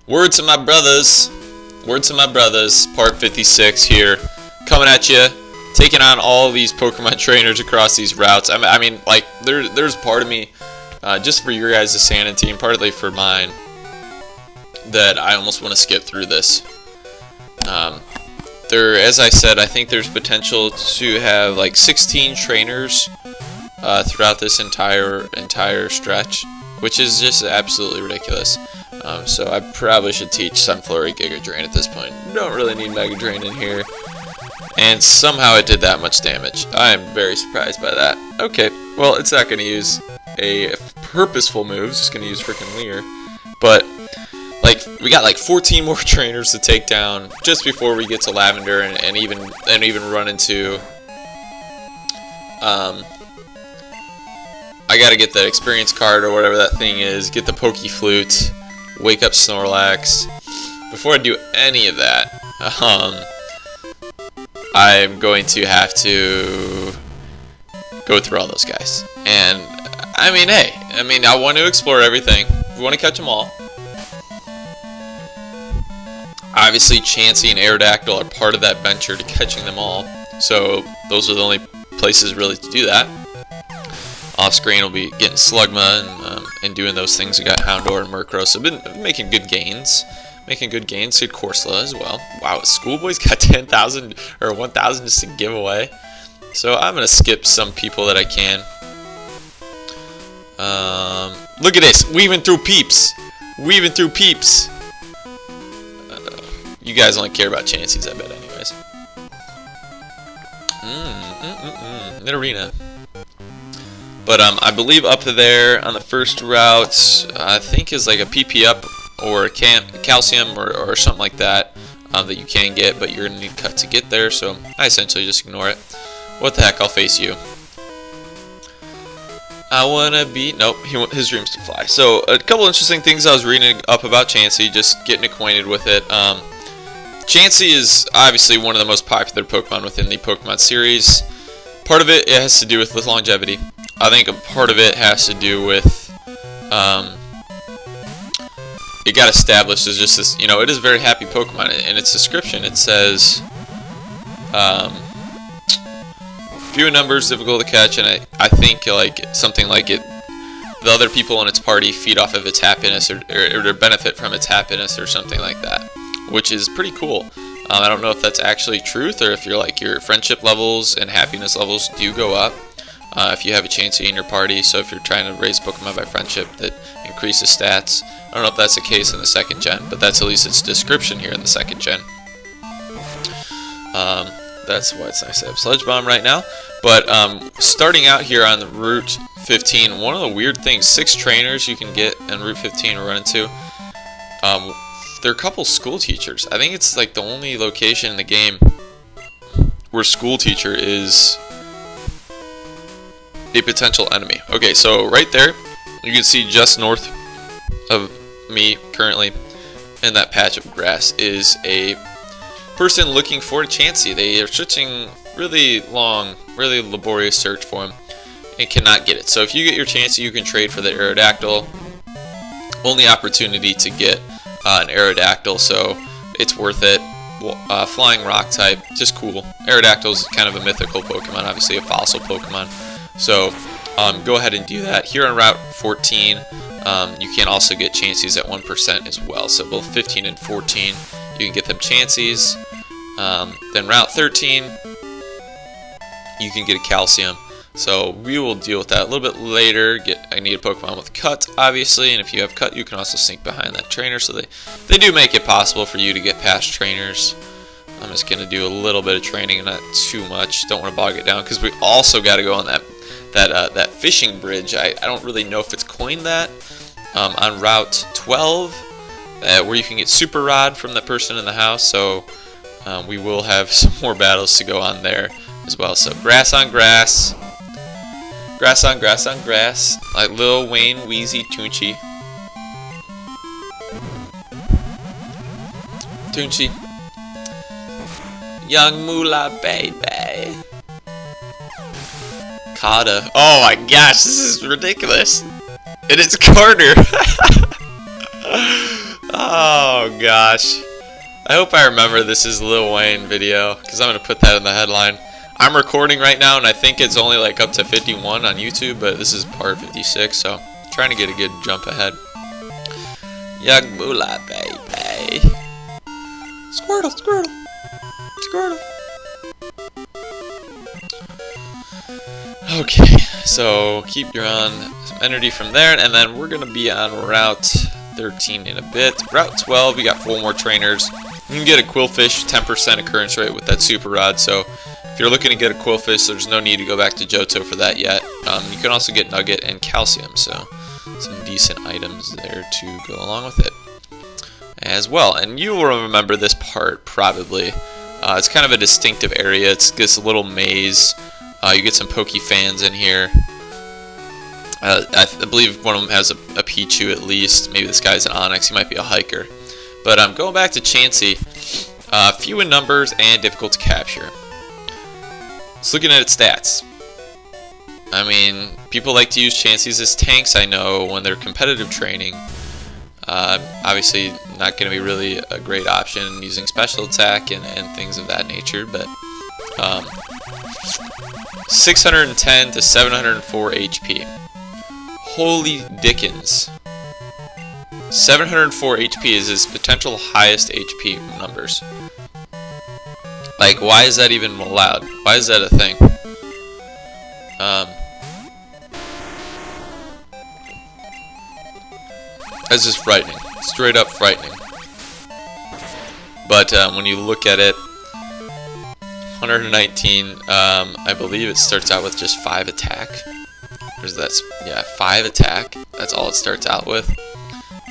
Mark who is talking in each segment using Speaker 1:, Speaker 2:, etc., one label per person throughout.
Speaker 1: Word to my brothers. Word to my brothers. Part 56 here. Coming at you. Taking on all these Pokemon trainers across these routes. I mean, like, there's part of me, just for your guys' sanity and partly for mine, that I almost want to skip through this. As I said, I think there's potential to have like 16 trainers throughout this entire stretch, which is just absolutely ridiculous. So I probably should teach Sunflurry Giga Drain at this point. Don't really need Mega Drain in here. And somehow it did that much damage. I am very surprised by that. Okay, well, it's not going to use a purposeful move. It's just going to use freaking Leer. But, like, we got like 14 more trainers to take down just before we get to Lavender and even run into... I gotta get that experience card or whatever that thing is, get the Poke Flute, wake up Snorlax. Before I do any of that, I'm going to have to go through all those guys. And, I mean, hey, I want to explore everything. We want to catch them all. Obviously, Chansey and Aerodactyl are part of that venture to catching them all. So, those are the only places really to do that. Off screen will be getting Slugma and doing those things. We got Houndour and Murkrow, so I've been making good gains. Good Corsola as well. Wow, Schoolboy's got 10,000 or 1,000 just to give away. So I'm gonna skip some people that I can. Look at this, weaving through peeps. You guys only care about Chanseys, I bet, anyways. Nidorina. But I believe up there on the first route, I think is like a PP up or a calcium or something like that that you can get, but you're gonna need cut to get there. So I essentially just ignore it. What the heck? I'll face you. I wanna be his dreams to fly. So a couple interesting things I was reading up about Chansey, just getting acquainted with it. Chansey is obviously one of the most popular Pokemon within the Pokemon series. Part of it has to do with longevity. I think a part of it has to do with, it got established as just this, it is a very happy Pokemon. In its description, it says, few in numbers, difficult to catch, and I think, like, something like it, the other people in its party feed off of its happiness, or benefit from its happiness, or something like that, which is pretty cool. I don't know if that's actually truth, or if your friendship levels and happiness levels do go up. If you have a Chansey in your party, so if you're trying to raise Pokemon by friendship, that increases stats. I don't know if that's the case in the second gen, but that's at least its description here in the second gen. That's why it's nice to have Sludge Bomb right now. But starting out here on the Route 15, one of the weird things, 6 trainers you can get in Route 15 we're running to. There are a couple school teachers. I think it's like the only location in the game where school teacher is a potential enemy. Okay, so right there, you can see just north of me currently in that patch of grass is a person looking for a Chansey. They are searching really long, really laborious search for him and cannot get it. So if you get your Chansey, you can trade for the Aerodactyl. Only opportunity to get an Aerodactyl, so it's worth it. Flying rock type, just cool. Aerodactyl is kind of a mythical Pokemon, obviously a fossil Pokemon. So go ahead and do that. Here on Route 14, you can also get Chanseys at 1% as well. So both 15 and 14, you can get them Chanseys. Then Route 13, you can get a Calcium. So we will deal with that a little bit later. I need a Pokemon with Cut, obviously, and if you have Cut, you can also sneak behind that trainer. So they do make it possible for you to get past trainers. I'm just going to do a little bit of training, not too much. Don't want to bog it down, because we also got to go on that fishing bridge. I don't really know if it's coined that. On Route 12, where you can get Super Rod from the person in the house. So we will have some more battles to go on there as well. So grass on grass. Grass on grass on grass. Like Lil Wayne, Wheezy, Toonchi. Toonchi. Young Moolah baby. Kata. Oh my gosh, this is ridiculous. And it's Carter. Oh Oh gosh. I hope I remember this is Lil Wayne video, because I'm going to put that in the headline. I'm recording right now, and I think it's only like up to 51 on YouTube, but this is part 56, so I'm trying to get a good jump ahead. Yug moolah, baby. Squirtle, squirtle, squirtle. Okay, so keep drawing some energy from there, and then we're going to be on Route 13 in a bit. Route 12, we got 4 more trainers. You can get a Quillfish 10% occurrence rate with that Super Rod, so if you're looking to get a Quillfish, there's no need to go back to Johto for that yet. You can also get Nugget and Calcium, so some decent items there to go along with it as well. And you will remember this part probably. It's kind of a distinctive area. It's this little maze. You get some Poke fans in here. I believe one of them has a Pichu at least. Maybe this guy's an Onix. He might be a hiker. But going back to Chansey, few in numbers and difficult to capture. Just looking at its stats. I mean, people like to use Chanseys as tanks, I know, when they're competitive training. Obviously, not going to be really a great option using special attack and things of that nature, but 610 to 704 HP. Holy dickens. 704 HP is his potential highest HP numbers. Like, why is that even allowed? Why is that a thing? That's just frightening. Straight up frightening. But when you look at it, 119, I believe it starts out with just 5 attack. Yeah, 5 attack. That's all it starts out with.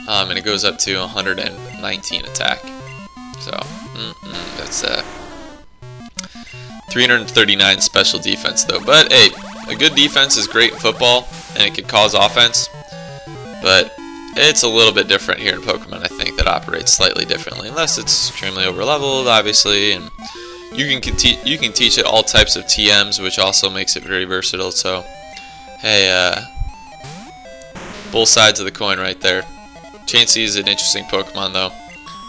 Speaker 1: And it goes up to 119 attack. So, that's 339 special defense though. But hey, a good defense is great in football, and it could cause offense. But it's a little bit different here in Pokemon, I think, that operates slightly differently, unless it's extremely over-leveled, obviously. And you can teach it all types of TMs, which also makes it very versatile. So, hey, both sides of the coin right there. Chansey is an interesting Pokemon, though.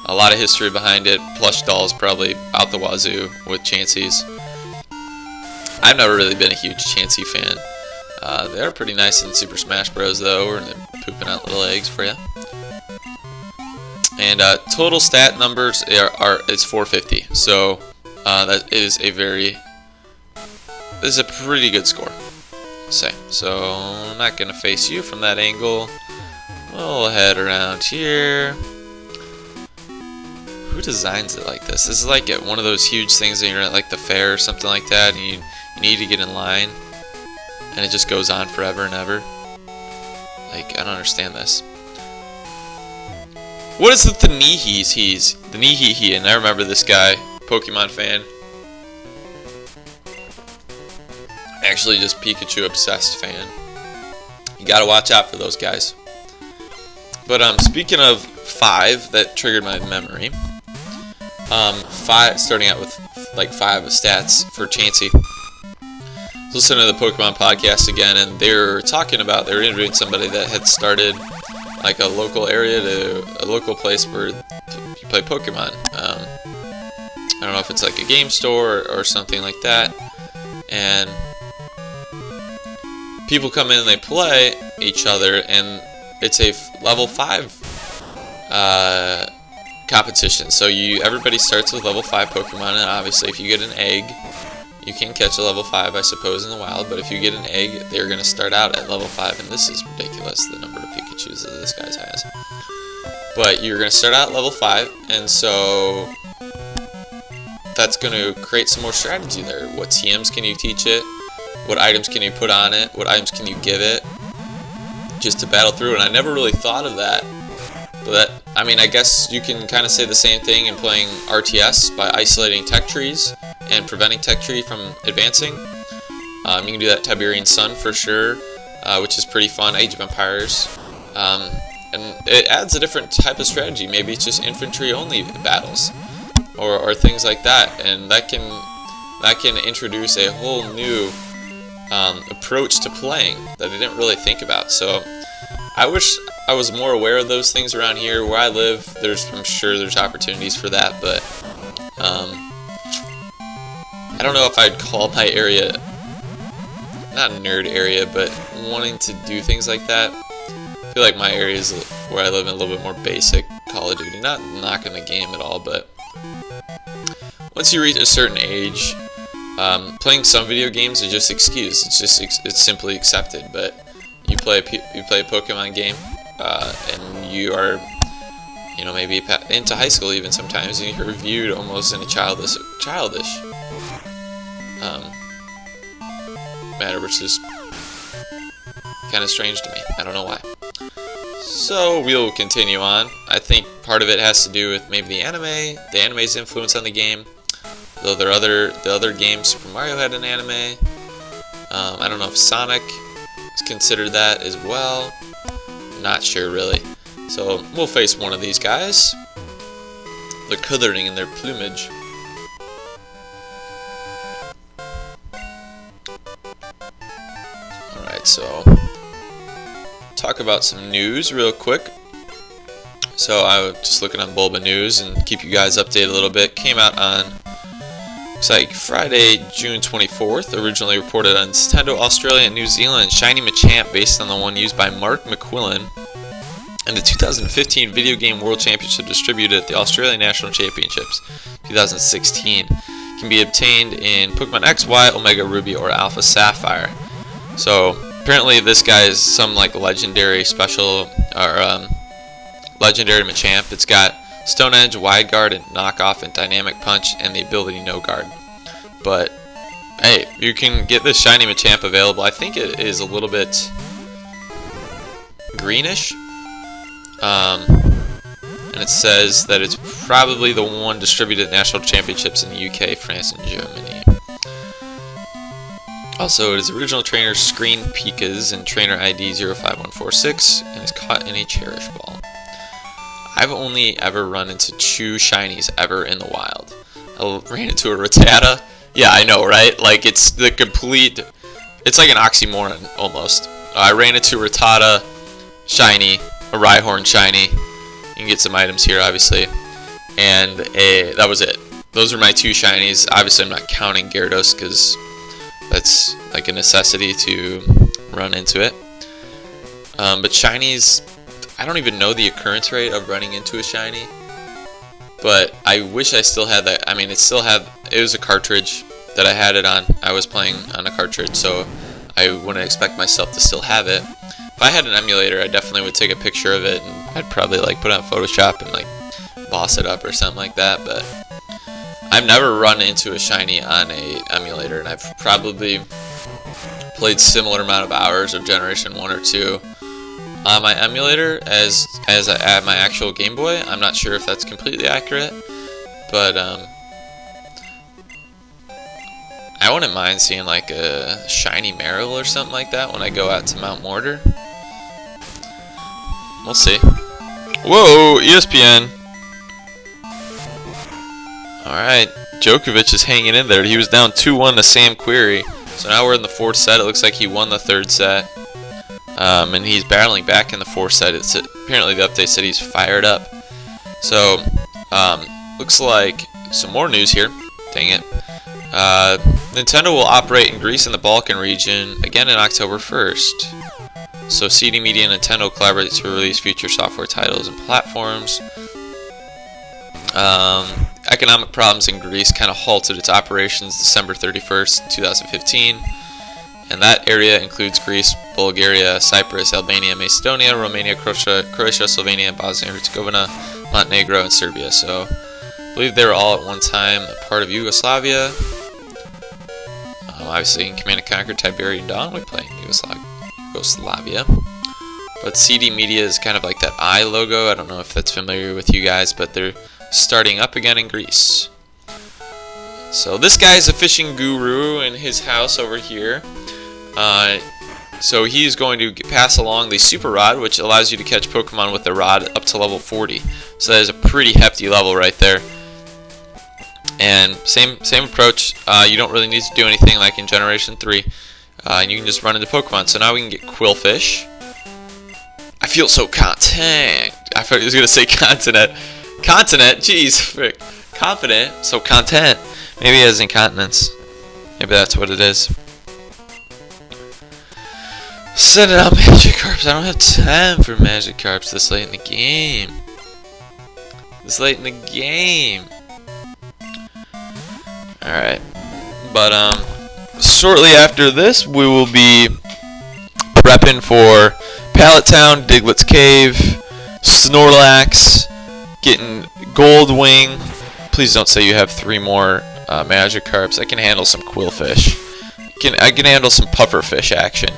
Speaker 1: A lot of history behind it. Plush dolls probably out the wazoo with Chanseys. I've never really been a huge Chansey fan. They're pretty nice in Super Smash Bros. Though, where they're pooping out little eggs for you. And total stat numbers it's 450. So that is a pretty good score, say. So I'm not gonna face you from that angle. We'll head around here. Who designs it like this? This is like one of those huge things that you're at like the fair or something like that, and you need to get in line, and it just goes on forever and ever. Like, I don't understand this. What is the Nihi's? The Nihihi, and I remember this guy, Pokemon fan. Actually, just Pikachu obsessed fan. You gotta watch out for those guys. But speaking of 5, that triggered my memory. 5, starting out with like 5 stats for Chansey. Listening to the Pokemon podcast again, and they were interviewing somebody that had started like a local area to a local place where you play Pokemon. I don't know if it's like a game store or something like that, and people come in and they play each other, and it's a level 5 competition. So everybody starts with level 5 Pokemon, and obviously if you get an egg, you can catch a level 5, I suppose, in the wild. But if you get an egg, they're going to start out at level 5, and this is ridiculous, the number of Pikachus that this guy has. But you're going to start out at level 5, and so that's going to create some more strategy there. What TMs can you teach it? What items can you put on it? What items can you give it? Just to battle through, and I never really thought of that. But I mean, I guess you can kind of say the same thing in playing RTS by isolating tech trees and preventing tech tree from advancing. You can do that Tiberian Sun for sure, which is pretty fun. Age of Empires, and it adds a different type of strategy. Maybe it's just infantry only battles, or things like that, and that can introduce a whole new approach to playing that I didn't really think about. So I wish I was more aware of those things around here where I live. I'm sure there's opportunities for that, but I don't know if I'd call my area, not a nerd area, but wanting to do things like that. I feel like my area is where I live in a little bit more basic Call of Duty. Not knocking the game at all, but once you reach a certain age, playing some video games is just excused. It's simply accepted. But you play a Pokemon game, and you are, you know, maybe into high school even sometimes, and you're viewed almost in a childish manner, which is kind of strange to me. I don't know why. So we'll continue on. I think part of it has to do with maybe the anime's influence on the game. Though the other games, Super Mario had an anime. I don't know if Sonic is considered that as well. Not sure really. So we'll face one of these guys. They're coloring in their plumage. Alright, so talk about some news real quick. So I was just looking on Bulba News and keep you guys updated a little bit. Came out on, looks like Friday, June 24th. Originally reported on Nintendo Australia and New Zealand. Shiny Machamp based on the one used by Mark McQuillan in the 2015 Video Game World Championship distributed at the Australian National Championships 2016. Can be obtained in Pokemon X, Y, Omega Ruby, or Alpha Sapphire. So apparently this guy is some like legendary special, or legendary Machamp. It's got Stone Edge, Wide Guard, and Knockoff, and Dynamic Punch, and the ability No Guard. But hey, you can get this shiny Machamp available. I think it is a little bit greenish, and it says that it's probably the one distributed at national championships in the UK, France, and Germany. Also, it is original trainer Screen Pika's and trainer ID 05146, and is caught in a Cherish Ball. I've only ever run into 2 shinies ever in the wild. I ran into a Rattata. Yeah, I know, right? Like, it's the complete... It's like an oxymoron, almost. I ran into Rattata shiny, a Rhyhorn shiny. You can get some items here, obviously. And that was it. Those are my 2 shinies. Obviously, I'm not counting Gyarados, because that's like a necessity to run into it. But shinies... I don't even know the occurrence rate of running into a shiny, but I wish I still had that. I mean, it was a cartridge that I had it on. I was playing on a cartridge, so I wouldn't expect myself to still have it. If I had an emulator, I definitely would take a picture of it, and I'd probably like put it on Photoshop and like boss it up or something like that. But I've never run into a shiny on a emulator, and I've probably played similar amount of hours of Generation 1 or 2 on my emulator as at my actual Game Boy. I'm not sure if that's completely accurate, but I wouldn't mind seeing like a shiny Marill or something like that when I go out to Mount Mortar. We'll see. Whoa, ESPN. Alright, Djokovic is hanging in there. He was down 2-1 to Sam Querrey. So now we're in the 4th set. It looks like he won the 3rd set. And he's battling back in the 4th set. Apparently the update said he's fired up. So, looks like some more news here. Dang it. Nintendo will operate in Greece and the Balkan region again in October 1st. So CD Media and Nintendo collaborate to release future software titles and platforms. Economic problems in Greece kind of halted its operations December 31st, 2015. And that area includes Greece, Bulgaria, Cyprus, Albania, Macedonia, Romania, Croatia, Slovenia, Bosnia and Herzegovina, Montenegro, and Serbia. So, I believe they were all at one time a part of Yugoslavia. Obviously, in Command & Conquer Tiberian Dawn, we play Yugoslavia. But CD Media is kind of like that eye logo. I don't know if that's familiar with you guys, but they're starting up again in Greece. So this guy's a fishing guru in his house over here. So he's going to pass along the Super Rod, which allows you to catch Pokemon with the rod up to level 40. So that is a pretty hefty level right there. And same approach. You don't really need to do anything like in Generation 3. And you can just run into Pokemon. So now we can get Quillfish. I feel so content. I thought he was gonna say continent. Continent. Jeez, frick. Confident. So content. Maybe he has incontinence. Maybe that's what it is. Send out Magikarps. I don't have time for Magikarps this late in the game. This late in the game. Alright. But, shortly after this, we will be prepping for Pallet Town, Diglett's Cave, Snorlax, getting Gold Wing. Please don't say you have 3 more Magikarps. I can handle some Quillfish. I can handle some Pufferfish action.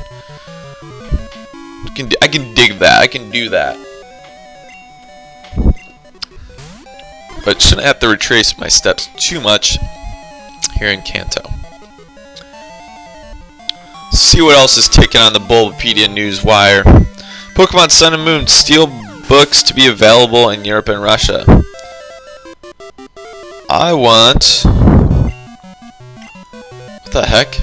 Speaker 1: I can dig that. I can do that. But shouldn't have to retrace my steps too much here in Kanto. See what else is ticking on the Bulbapedia news wire. Pokemon Sun and Moon Steel books to be available in Europe and Russia. I want... What the heck?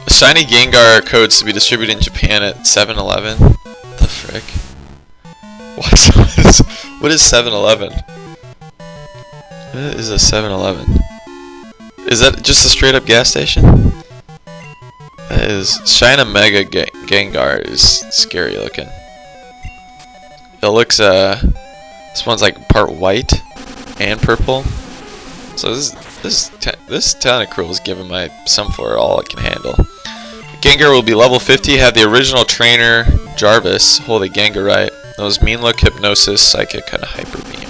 Speaker 1: Shiny Gengar codes to be distributed in Japan at 7-Eleven. What the frick? What is 7-Eleven? What is a 7-Eleven? Is that just a straight up gas station? That is... Shiny Mega Gengar is scary looking. It looks, this one's like part white and purple. So this Tentacruel is giving my Sunflora all it can handle. Gengar will be level 50, have the original trainer, Jarvis, hold a Gengarite. Those mean look, Hypnosis, Psychic, and Hyper Beam.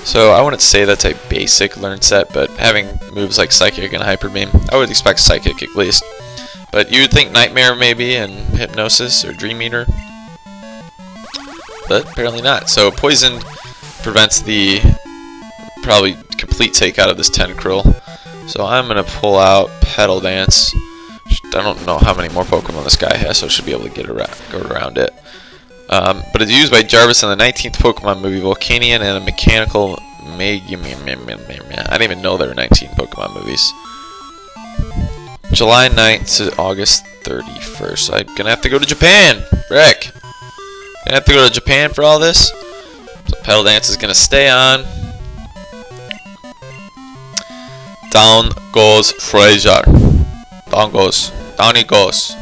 Speaker 1: So I wouldn't say that's a basic learn set, but having moves like Psychic and Hyper Beam, I would expect Psychic at least. But you would think Nightmare maybe, and Hypnosis or Dream Eater. But apparently not. So Poison prevents the probably complete take out of this Tentacruel. So I'm going to pull out Petal Dance. I don't know how many more Pokemon this guy has, so I should be able to go around it. But it's used by Jarvis in the 19th Pokemon movie, Volcanion, and a mechanical I didn't even know there were 19 Pokemon movies. July 9th to August 31st. So I'm gonna have to go to Japan. Rick. Gonna have to go to Japan for all this. So Petal Dance is gonna stay on. Down goes Fraser. Down he goes.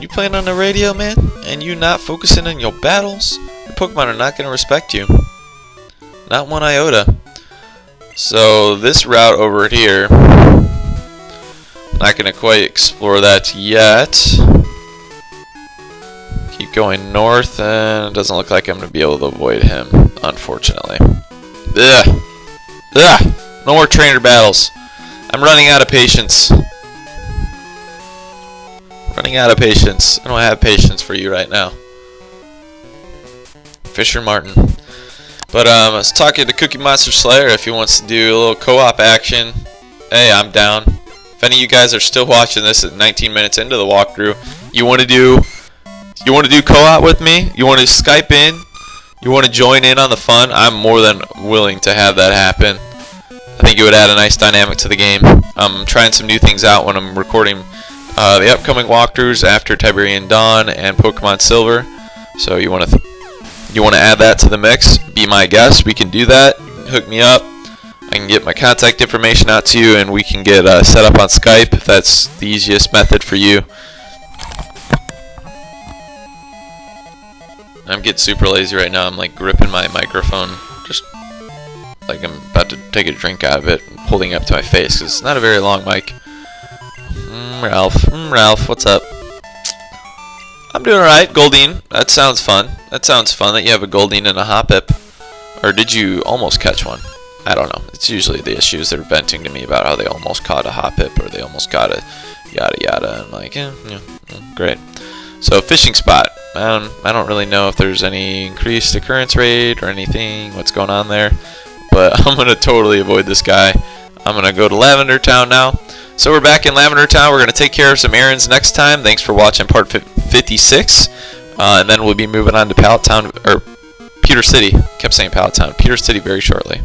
Speaker 1: You playing on the radio, man, and you not focusing on your battles, your Pokemon are not going to respect you. Not one iota. So this route over here, not going to quite explore that yet. Keep going north, and it doesn't look like I'm going to be able to avoid him, unfortunately. Ugh. Ugh. No more trainer battles. I'm running out of patience. Running out of patience. I don't have patience for you right now. Fisher Martin. But I was talking to Cookie Monster Slayer if he wants to do a little co-op action. Hey, I'm down. If any of you guys are still watching this at 19 minutes into the walkthrough, you want to do co-op with me? You want to Skype in? You want to join in on the fun? I'm more than willing to have that happen. I think it would add a nice dynamic to the game. I'm trying some new things out when I'm recording the upcoming walkthroughs after Tiberian Dawn and Pokemon Silver. So you want to add that to the mix? Be my guest. We can do that. Hook me up. I can get my contact information out to you, and we can get set up on Skype if that's the easiest method for you. I'm getting super lazy right now. I'm like gripping my microphone, just like I'm about to take a drink out of it, and holding it up to my face because it's not a very long mic. Ralph, what's up? I'm doing alright. Goldeen, that sounds fun. That sounds fun that you have a Goldeen and a Hoppip. Or did you almost catch one? I don't know. It's usually the issues that are venting to me about how they almost caught a Hoppip or they almost got a yada yada. I'm like, yeah, great. So fishing spot. I don't really know if there's any increased occurrence rate or anything. What's going on there? But I'm gonna totally avoid this guy. I'm gonna go to Lavender Town now. So we're back in Lavender Town. We're going to take care of some errands next time. Thanks for watching part 56. And then we'll be moving on to Pallet Town, or Pewter City. Kept saying Pallet Town. Pewter City very shortly.